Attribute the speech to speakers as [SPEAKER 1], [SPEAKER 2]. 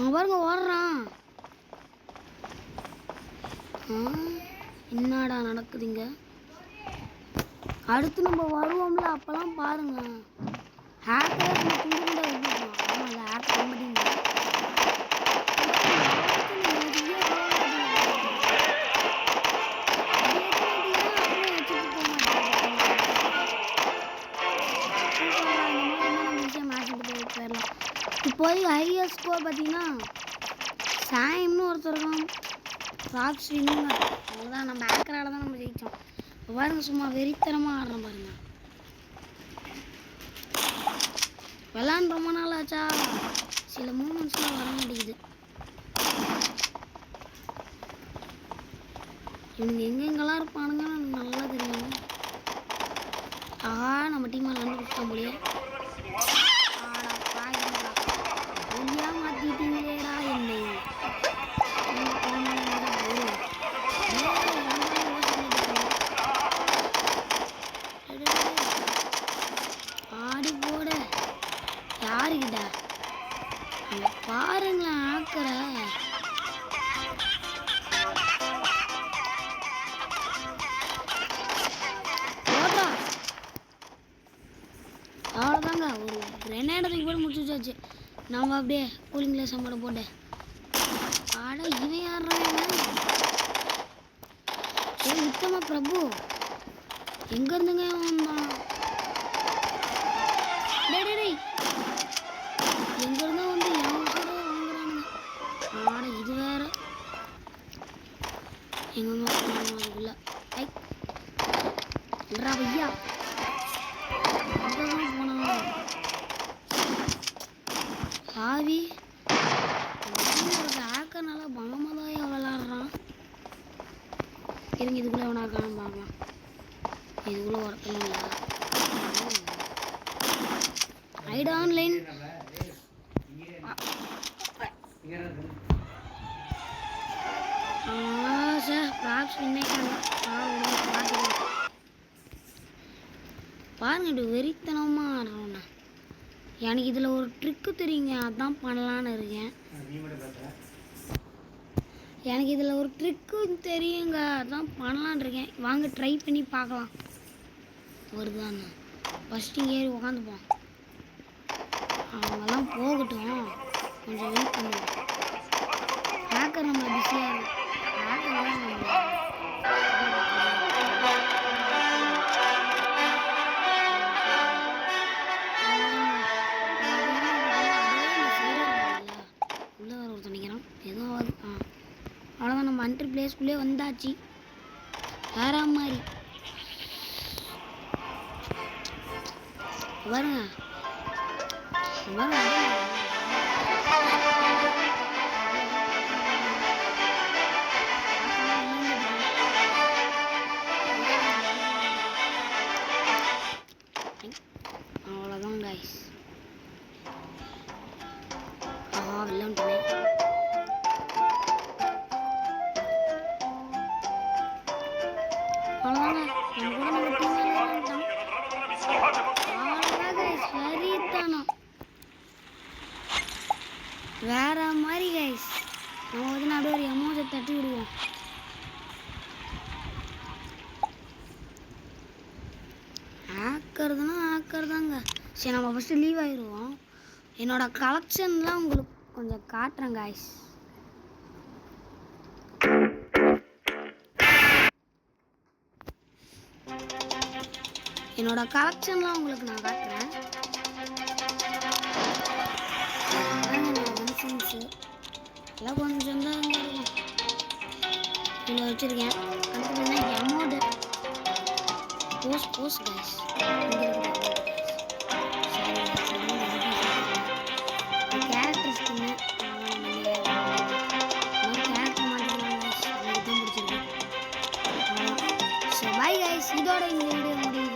[SPEAKER 1] அவன் பாருங்க ஓடுறான். என்னடா நடக்குதுங்க? அடுத்து நம்ம வருவோம்ல, அப்பெல்லாம் பாருங்க ஹேக்கர் துண்டு ஆமாம் ஹேக்கர் பண்ணிங்க. இப்போதைக்கு ஹையர் ஸ்கோர் பார்த்தீங்கன்னா சாயம்னு ஒருத்தருக்கும் ராக்ஸ் வின்னுங்க. அவ்வளோதான், நம்ம ஹேக்கரால் தான் நம்ம ஜெயித்தோம். பாருங்க சும்மா வெறித்தனமாக ஆடுறோம் பாருங்க. விளாண்டு ரொம்ப நாள் ஆச்சா, சில மூமெண்ட்ஸ்லாம் வர மாட்டேங்குது. இவங்க எங்கெங்கெல்லாம் இருப்பானுங்கன்னு எனக்கு நல்லா தெரியும். நம்ம டீமை கண்டுபிடிச்சிட்டோம் போலியே. மாற்றிட்டீங்களேடா என்னை. ஆடி போட யாருக்கிட்ட பாருங்களேன் ஆக்கிற. அவ்வளோதாங்க, ஒரு கிரெனேடத்துக்கு போய் முடிச்சு வச்சாச்சு. நம்ம அப்படியே கூலிங் கிளாஸ் அம்மாட போட்டு ஆட இவன் யாருறாங்க? உத்தம பிரபு எங்க இருந்துங்க வந்தான்? எங்க இருந்தா வந்து என் கூட வாங்குறானுங்க. ஆட இது வேற எங்க அதுக்குள்ள ஐயா போனா ஆவி ஹேக்கர்னால பங்கமாதாயா விளாட்றான். இருங்க இதுக்குள்ளே எவனா இருக்கான்னு பார்க்கலாம். இதுக்குள்ளே ஒருத்தனும் இல்லை. ஐட் ஆன்லைன் பாருங்க இது வெறித்தனமாக ஆடுறோண்ணா. எனக்கு இதில் ஒரு ட்ரிக்கு தெரியுங்க, அதான் பண்ணலான்னு இருக்கேன். எனக்கு இதில் ஒரு ட்ரிக்கு தெரியுங்க, அதான் பண்ணலான் இருக்கேன். வாங்க ட்ரை பண்ணி பார்க்கலாம். வருதாண்ணா ஃபஸ்ட்டு இங்கே ஏறி உக்காந்துப்போம். அவங்கெல்லாம் போகட்டும், கொஞ்சம் வெயிட் பண்ணுவோம். ஹேக்கர் நம்ம பிஸியாக இருக்கும். ஹேக்கர் தான் நம்ம உள்ளே வர ஒருத்தர் நிற்கிறான். எதுவும் ஆகுது. அவ்வளோதான், நம்ம அன்ட்ரி பிளேஸ்க்குள்ளே வந்தாச்சு. வேற மாதிரி பாருங்க அவ்வளோதான் கைஸ். விளையாண்டுமே அவ்வளோதாங்க. சரிதானம் வேற மாதிரி கைஸ். நம்ம வந்து அப்படியே ஒரு எமோஜை தட்டி விடுவோம். ஹேக்கர் தாங்க. சரி நம்ம ஃபஸ்ட்டு லீவ் ஆயிடுவோம். என்னோட கலெக்ஷன்லாம் உங்களுக்கு கொஞ்சம் காட்டுறேன் கைஸ். என்னோட கலெக்ஷன்லாம் உங்களுக்கு நான் காட்டுறேன். எல்லாம் கொஞ்சம் தான் இருக்கும். இதில் வச்சுருக்கேன். அடுத்து பார்த்தீங்கன்னா emote pose guys. Character skin character மாட்டிக்கலாம் கைஸ். எனக்கு தான் பிடிச்சிருக்கு. ஸோ பாய் கைஸ், இதோட இந்த வீடியோ முடியும்.